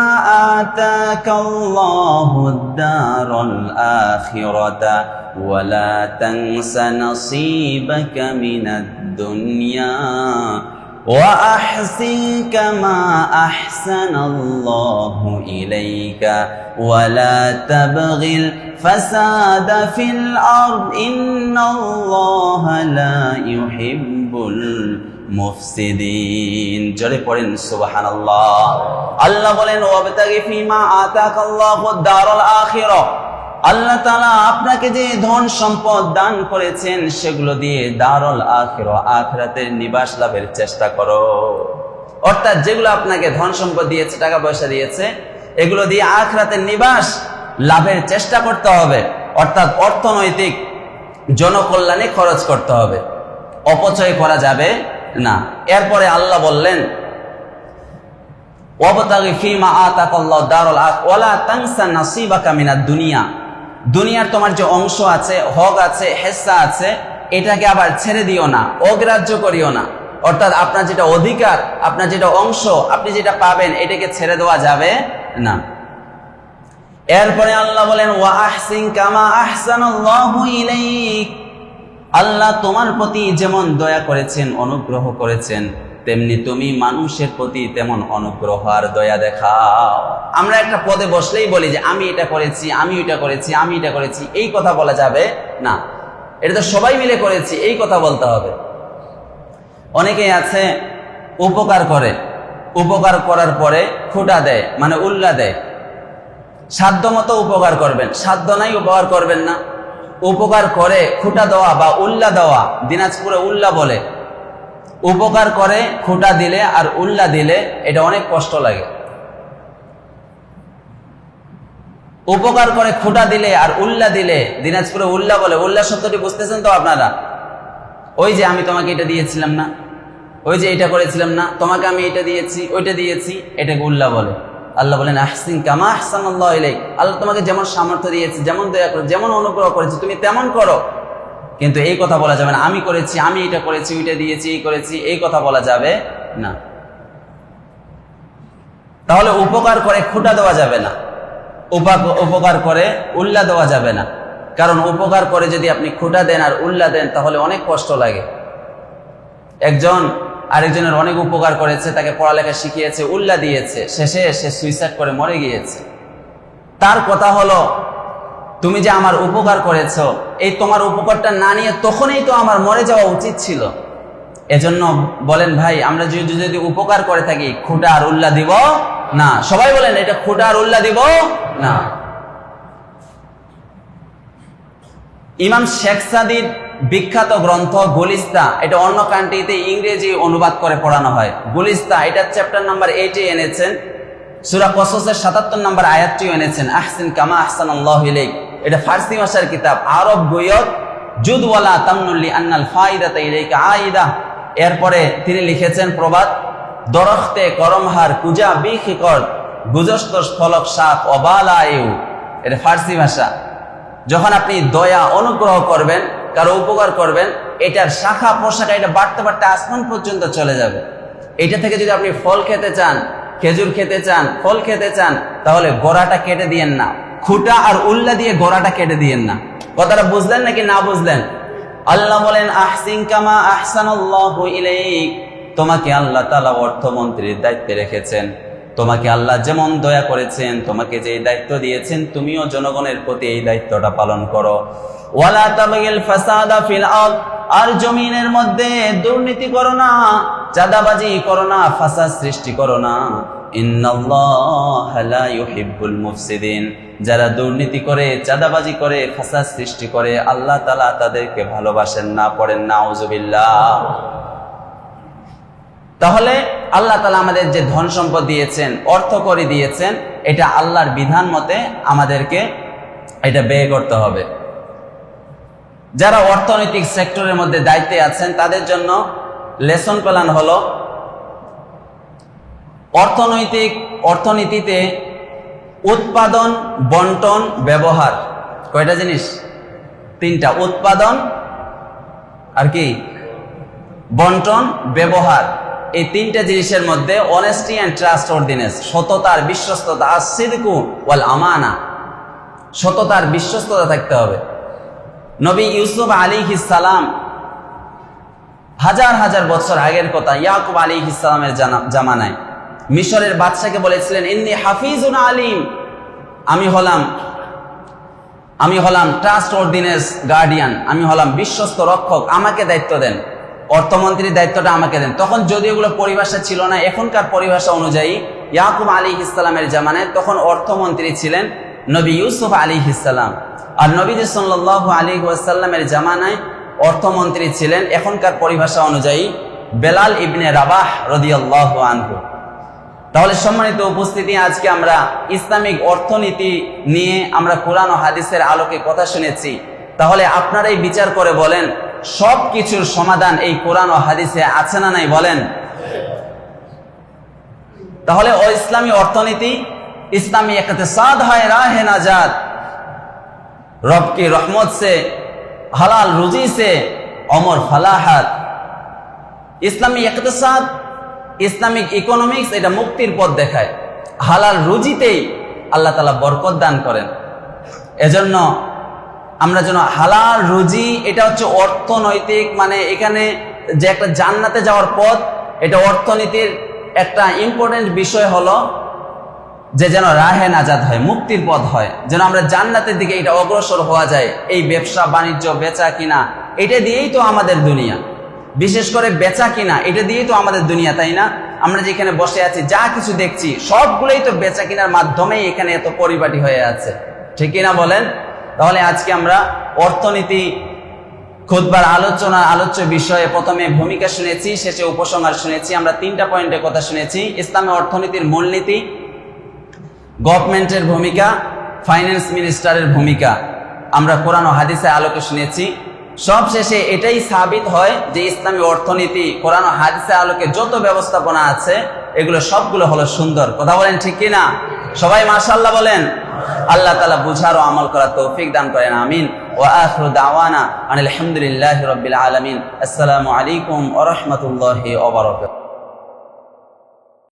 আতাকাল্লাহুদ দারুল আখিরাতা ওয়ালা তানসা নাসীবাকা মিনাদ দুনিয়া ওয়া আহসিন কামা আহসানাল্লাহু ইলাইকা ওয়ালা তাবগিল ফাসাদা ফিল আরদ ইন্নাল্লাহা লা ইউহিব্বুল মুফসিদিন জোরে পড়েন সুবহানাল্লাহ আল্লাহ বলেন ওয়াবতাগি ফিমা আতাকাল্লাহুদ দারুল আখিরা আল্লাহ তাআলা আপনাকে যে ধন সম্পদ দান করেছেন সেগুলো দিয়ে দারুল আখিরা আখিরাতের নিবাস লাভের চেষ্টা করো অর্থাৎ যেগুলো আপনাকে ধন সম্পদ দিয়েছে টাকা পয়সা দিয়েছে এগুলো দিয়ে আখিরাতের নিবাস লাভের চেষ্টা করতে হবে অর্থাৎ অর্থনৈতিক জনকল্যাণে খরচ করতে হবে অপচয় করা যাবে না এরপরে আল্লাহ বললেন ওয়াবতাগি ফিমা আতাকাল্লাহু দারুল আখিরা ওয়ালা তানসা নাসীবাকা মিনাদ দুনিয়া দুনিয়ার তোমার যে অংশ আছে হক আছে হিস্সা আছে এটাকে আবার ছেড়ে দিও না অগ্রাহ্য করিও না অর্থাৎ আপনার যেটা অধিকার আপনার যেটা অংশ আপনি যেটা পাবেন এটাকে ছেড়ে দেওয়া যাবে না এরপরে আল্লাহ বলেন ওয়া আহসিন কামা আহসানাল্লাহু ইলাইক আল্লাহ তোমার প্রতি যেমন দয়া করেছেন অনুগ্রহ করেছেন তেমনি তুমি মানুষের প্রতি তেমন অনুগ্রহ আর দয়া দেখাও আমরা একটা পদে বসলেই বলি যে আমি এটা করেছি আমি এটা করেছি আমি এটা করেছি এই কথা বলা যাবে না এটা তো সবাই মিলে করেছি এই কথা বলতে হবে অনেকেই আছে উপকার করার পরে খুঁটা দেয় মানে উল্লা দেয় সাধ্য মতো উপকার করবেন সাধ্য নাই উপকার করবেন না উপকার করে খুঁটা দেওয়া বা উল্লা দেওয়া দিনাজপুরে উল্লা বলে উপকার করে খুঁটা দিলে আর উল্লা দিলে এটা অনেক কষ্ট লাগে উপকার করে খুঁটা দিলে আর উল্লা দিলে দিনাজপুরে উল্লা বলে উল্লা শব্দটি বুঝতেছেন তো আপনারা ওই যে আমি তোমাকে এটা দিয়েছিলাম না ওই যে এটা করেছিলাম না, তোমাকে আমি এটা দিয়েছি, ওইটা দিয়েছি, এটাকে উল্লাহ বলে। আল্লাহ বলেন আহসিন কামা আহসানাল্লাহু ইলাইক, আল্লাহ তোমাকে যেমন সামর্থ্য দিয়েছে, যেমন দয়া করে, যেমন অনুগ্রহ করেছে, তুমি তেমন করো। কিন্তু এই কথা বলা যাবে না, আমি করেছি, আমি এটা করেছি, ওইটা দিয়েছি, এই করেছি, এই কথা বলা যাবে না। তাহলে উপকার করে খুঁটা দেওয়া যাবে না, উপকার করে উল্লাহ দেওয়া যাবে না। কারণ উপকার করে যদি আপনি খুঁটা দেন আর উল্লাহ দেন তাহলে অনেক কষ্ট লাগে। একজন আরেকজনের অনেক উপকার করেছে, তাকে পড়ালেখা শিখিয়েছে, উল্লাহ দিয়েছে, শেষে সে সুইসাইড করে মরে গিয়েছে। তার কথা হলো তুমি যে আমার উপকার করেছো, এই তোমার উপকারটা না নিয়ে তখনই তো আমার মরে যাওয়া উচিত ছিল। এজন্য বলেন ভাই, আমরা যদি উপকার করে থাকি খুঁটা আর উল্লাহ দিব না। সবাই বলেন এটা খুঁটা আর উল্লাহ দিব না। ইমাম শেখ সাদির বিখ্যাত গ্রন্থ গুলিস্তা, এটা অন্য কান্ট্রিতে ইংরেজি অনুবাদ করে পড়ানো হয়। গুলিস্তা এটা চ্যাপ্টার নাম্বার 8 এনেছেন, সূরা কসসের 77 নম্বর আয়াতটিও এনেছেন, আহসিন কামা আহসানাল্লাহু ইলাইক। এটা ফার্সি ভাষার কিতাব, আরব গুয়ত জুদ ওয়ালা তামনুল্লি আন্নাল ফায়দাতা ইলাইকা আইদা। এরপরে তিনি লিখেছেন প্রবাদ, দরখতে করমহার কুজা বিখিকর গুজস্তস ফলক সাপ অবালায়ু। এটা ফার্সি ভাষা। যখন আপনি দয়া অনুগ্রহ করবেন, কারো উপকার করবেন, এটার শাখা প্রশাখা এটা বাড়তে বাড়তে আসমান পর্যন্ত চলে যাবে। এটা থেকে যদি আপনি ফল খেতে চান, খেজুর খেতে চান, ফল খেতে চান, তাহলে গোড়াটা কেটে দিয়েন না, খুঁটা আর উল্লাহ দিয়ে গোড়াটা কেটে দিয়েন না। কথাটা বুঝলেন নাকি না বুঝলেন? আল্লাহ বলেন আহসিন কামা আহসানাল্লাহু ইলাইক, তোমাকে আল্লাহ তাআলা অর্থমন্ত্রীর দায়িত্বে রেখেছেন। তোমাকে আল্লাহ যেমন দয়া করেছেন, তোমাকে যে দায়িত্ব দিয়েছেন, তুমিও জনগণের প্রতি এই দায়িত্বটা পালন করো। ওয়ালা তাবগিল ফাসাদা ফিল আরদ, আর জমিনের মধ্যে দুর্নীতি করো না, চাঁদাবাজি করো না, ফাসাদ সৃষ্টি করো না। ইন্নাল্লাহা লা ইউহিব্বুল মুফসিদিন, যারা দুর্নীতি করে, চাঁদাবাজি করে, ফাসাদ সৃষ্টি করে, আল্লাহ তাআলা তাদেরকে ভালোবাসেন না। পড়েন নাউজুবিল্লাহ। তাহলে আল্লাহ তাআলা আমাদের যে ধন সম্পদ দিয়েছেন, অর্থ করে দিয়েছেন, এটা আল্লাহর বিধান মতে আমাদেরকে এটা ব্যয় করতে হবে। যারা অর্থনৈতিক সেক্টরের মধ্যে দায়িত্বে আছেন তাদের জন্য লেসন প্ল্যান হলো অর্থনীতিতে উৎপাদন, বন্টন, ব্যবহার। কয়টা জিনিস? 3টা। উৎপাদন আর কি? বন্টন, ব্যবহার। এই 3টা জিনিসের মধ্যে অনেস্টি অ্যান্ড ট্রাস্টওয়ার্দিনেস, সততা আর বিশ্বস্ততা, as-সিদকু ওয়াল আমানা, সততা আর বিশ্বস্ততা থাকতে হবে। নবী ইউসুফ আলাইহিস সালাম, হাজার হাজার বছর আগের কথা, ইয়াকুব আলাইহিস সালামের জামানায় মিশরের বাদশাকে বলেছিলেন, ইন্নী হাফিজুন আলিম, আমি হলাম ট্রাস্টওয়ার্দিনেস গার্ডিয়ান, আমি হলাম বিশ্বস্ত রক্ষক, আমাকে দায়িত্ব দেন, অর্থমন্ত্রীর দায়িত্বটা আমাকে দেন। তখন যদিও এগুলো পরিভাষা ছিল না, এখনকার পরিভাষা অনুযায়ী ইয়াকুব আলাইহিস সালামের জামানায় তখন অর্থমন্ত্রী ছিলেন নবী ইউসুফ আলাইহিস সালাম, আর নবীজি সাল্লাল্লাহু আলাইহি ওয়াসাল্লামের জামানায় অর্থমন্ত্রী ছিলেন এখনকার পরিভাষা অনুযায়ী বেলাল ইবনে রাবাহ রাদিয়াল্লাহু আনহু। তাহলে সম্মানিত উপস্থিতি, আজকে আমরা ইসলামিক অর্থনীতি নিয়ে আমরা কোরআন ও হাদিসের আলোকে কথা শুনেছি। তাহলে আপনারাই বিচার করে বলেন, সব কিছুর সমাধান এই কোরআন ও হাদিসে আছে না নাই? বলেন। তাহলে ও ইসলামী অর্থনীতি, ইসলামী ইকতিসাদ হয় রাহে নাজাত, रब की रहमत से, हलाल रुजी से अमर फलाहात। इस्लामी इकतिसाद, इस्लामिक इकोनॉमिक्स এটা মুক্তির পথ দেখায়। হালাল রুজিতেই আল্লাহ তাআলা বরকত দান করেন। এজন্য আমরা যেন হালাল রুজি, এটা হচ্ছে অর্থনৈতিক, মানে এখানে যে একটা জান্নাতে যাওয়ার পথ, এটা অর্থনীতির একটা ইম্পর্টেন্ট বিষয় হলো যে যেন রাহে নাজাত হয়, মুক্তির পথ হয়, যেন আমরা জান্নাতের দিকে এটা অগ্রসর হওয়া যায়। এই ব্যবসা বাণিজ্য, বেচা কিনা, এটা দিয়েই তো আমাদের দুনিয়া। বিশেষ করে বেচা কিনা, এটা দিয়েই তো আমাদের দুনিয়া, তাই না? আমরা যেখানে বসে আছি, যা কিছু দেখছি, সবগুলোই তো বেচা কিনার মাধ্যমেই এখানে এত পরিপাটি হয়ে আছে, ঠিক কিনা বলেন? তাহলে আজকে আমরা অর্থনীতি খুতবার আলোচ্য বিষয়ে প্রথমে ভূমিকা শুনেছি, শেষে উপসংহার শুনেছি। আমরা 3টা পয়েন্টে কথা শুনেছি। ইসলামী অর্থনীতির মূলনীতি, গভর্নমেন্টের ভূমিকা, ফাইন্যান্স মিনিস্টারের ভূমিকা আমরা কোরআন ও হাদিসের আলোকে শুনেছি। সব শেষে এটাই সাবিত হয় যে ইসলামী অর্থনীতি কোরআন ও হাদিসের আলোকে যত ব্যবস্থাপনা আছে এগুলো সবগুলো হলো সুন্দর। কথা বলেন ঠিক কিনা? সবাই মাশাআল্লাহ বলেন। আল্লাহ তাআলা বুঝার ও আমল করার তৌফিক দান করেন, আমিন। ওয়া আখিরু দাওয়ানা আনিল হামদুলিল্লাহি রাব্বিল আলামিন। আসসালামু আলাইকুম ওয়া রাহমাতুল্লাহি ওয়া বারাকাতুহু।